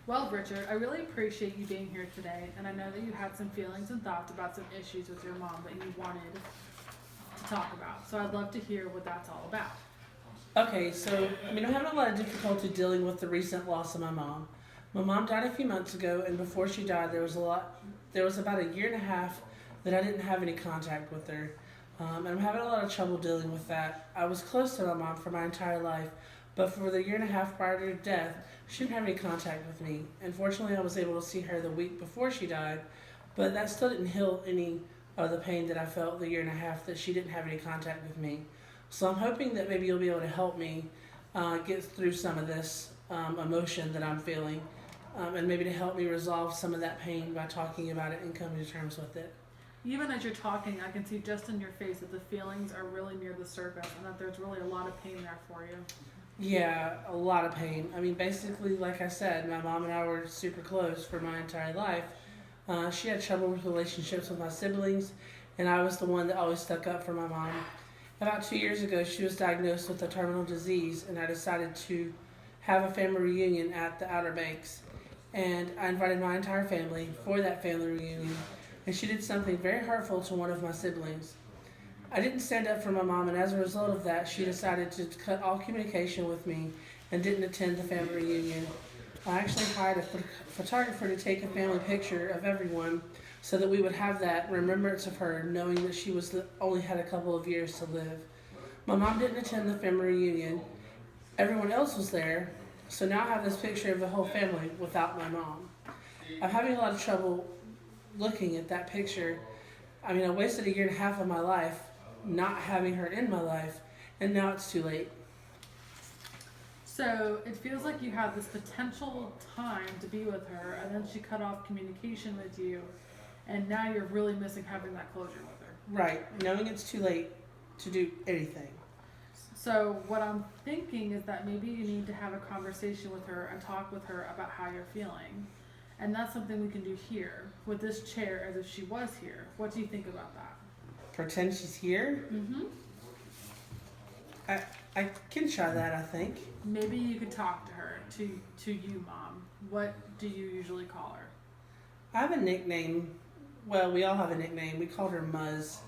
Well, Richard, I really appreciate you being here today, and I know that you had some feelings and thoughts about some issues with your mom that you wanted to talk about. So I'd love to hear what that's all about. Okay, so I'm having a lot of difficulty dealing with the recent loss of my mom. My mom died a few months ago, and before she died, there was about a year and a half that I didn't have any contact with her. And I'm having a lot of trouble dealing with that. I was close to my mom for my entire life, but for the year and a half prior to her death, she didn't have any contact with me. Unfortunately, I was able to see her the week before she died, but that still didn't heal any of the pain that I felt the year and a half that she didn't have any contact with me. So I'm hoping that maybe you'll be able to help me get through some of this emotion that I'm feeling, and maybe to help me resolve some of that pain by talking about it and coming to terms with it. Even as you're talking, I can see just in your face that the feelings are really near the surface and that there's really a lot of pain there for you. Yeah, a lot of pain. Basically, like I said, my mom and I were super close for my entire life. She had trouble with relationships with my siblings, and I was the one that always stuck up for my mom. About 2 years ago, she was diagnosed with a terminal disease, and I decided to have a family reunion at the Outer Banks. And I invited my entire family for that family reunion, and she did something very hurtful to one of my siblings. I didn't stand up for my mom, and as a result of that, she decided to cut all communication with me and didn't attend the family reunion. I actually hired a photographer to take a family picture of everyone so that we would have that remembrance of her, knowing that she only had a couple of years to live. My mom didn't attend the family reunion. Everyone else was there, so now I have this picture of the whole family without my mom. I'm having a lot of trouble looking at that picture. I wasted a year and a half of my life not having her in my life, and now it's too late. So it feels like you had this potential time to be with her, and then she cut off communication with you, and now you're really missing having that closure with her. Right, knowing it's too late to do anything. So what I'm thinking is that maybe you need to have a conversation with her and talk with her about how you're feeling. And that's something we can do here with this chair as if she was here. What do you think about that? Pretend she's here? Mm-hmm. I can try that, I think. Maybe you could talk to her, to you, Mom. What do you usually call her? I have a nickname. Well, we all have a nickname. We called her Muzz.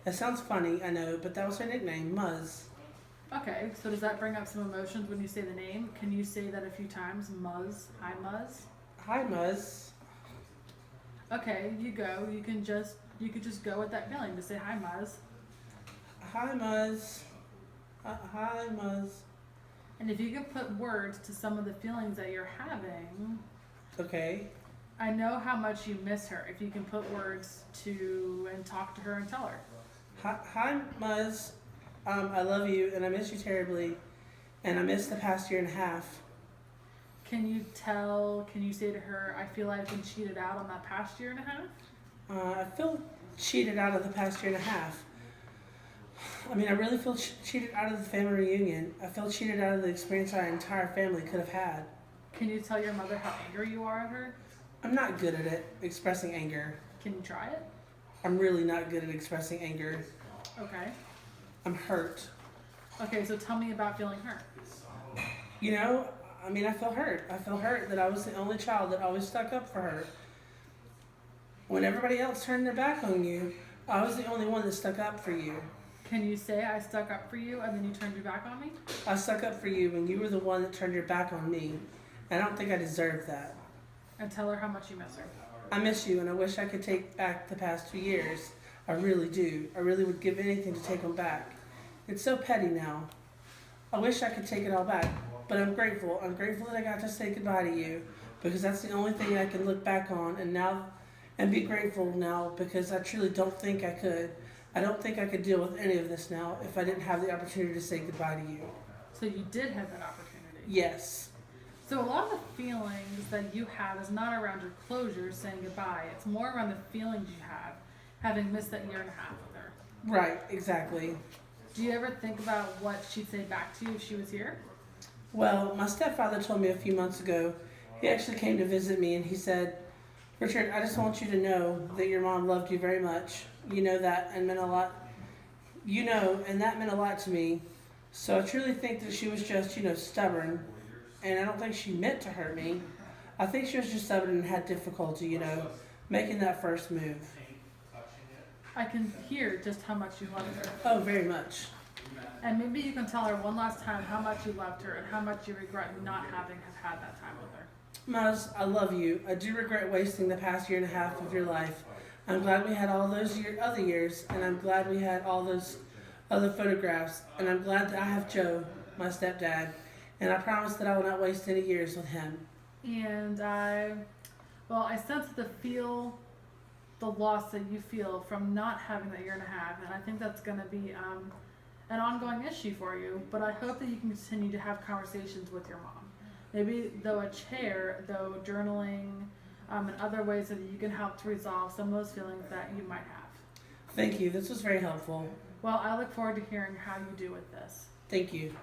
That sounds funny, I know, but that was her nickname, Muzz. Okay, so does that bring up some emotions when you say the name? Can you say that a few times? Muzz. Hi, Muzz. Hi, Muzz. Okay, you go. You could just go with that feeling to say hi, Muzz. Hi, Muzz. Hi, Muzz. And if you could put words to some of the feelings that you're having, Okay. I know how much you miss her. If you can put words to and talk to her and tell her. Hi, Muzz. I love you, and I miss you terribly, and I miss the past year and a half. Can you say to her, I feel I've been cheated out on that past year and a half? I feel cheated out of the past year and a half. I really feel cheated out of the family reunion. I feel cheated out of the experience our entire family could have had. Can you tell your mother how angry you are at her? I'm not good at it, expressing anger. Can you try it? I'm really not good at expressing anger. Okay. I'm hurt. Okay, so tell me about feeling hurt. I feel hurt. I feel hurt that I was the only child that always stuck up for her. When everybody else turned their back on you, I was the only one that stuck up for you. Can you say I stuck up for you and then you turned your back on me? I stuck up for you when you were the one that turned your back on me. And I don't think I deserved that. And tell her how much you miss her. I miss you, and I wish I could take back the past 2 years. I really do. I really would give anything to take them back. It's so petty now. I wish I could take it all back, but I'm grateful. I'm grateful that I got to say goodbye to you, because that's the only thing I can look back on and be grateful now, because I truly don't think I could. I don't think I could deal with any of this now if I didn't have the opportunity to say goodbye to you. So you did have that opportunity? Yes. So a lot of the feelings that you have is not around your closure, saying goodbye. It's more around the feelings you have, having missed that year and a half with her. Right, exactly. Do you ever think about what she'd say back to you if she was here? Well, my stepfather told me a few months ago, he actually came to visit me, and he said, Richard, I just want you to know that your mom loved you very much. You know that, and meant a lot. And that meant a lot to me. So I truly think that she was just, stubborn. And I don't think she meant to hurt me. I think she was just stubborn and had difficulty, you know, making that first move. I can hear just how much you loved her. Oh, very much. And maybe you can tell her one last time how much you loved her and how much you regret not having have had that time with her. Maz, I love you. I do regret wasting the past year and a half of your life. I'm glad we had all those other years, and I'm glad we had all those other photographs, and I'm glad that I have Joe, my stepdad, and I promise that I will not waste any years with him. And I sense the loss that you feel from not having that year and a half, and I think that's going to be an ongoing issue for you. But I hope that you can continue to have conversations with your mom. Maybe though a chair, though journaling, and other ways that you can help to resolve some of those feelings that you might have. Thank you. This was very helpful. Well, I look forward to hearing how you do with this. Thank you.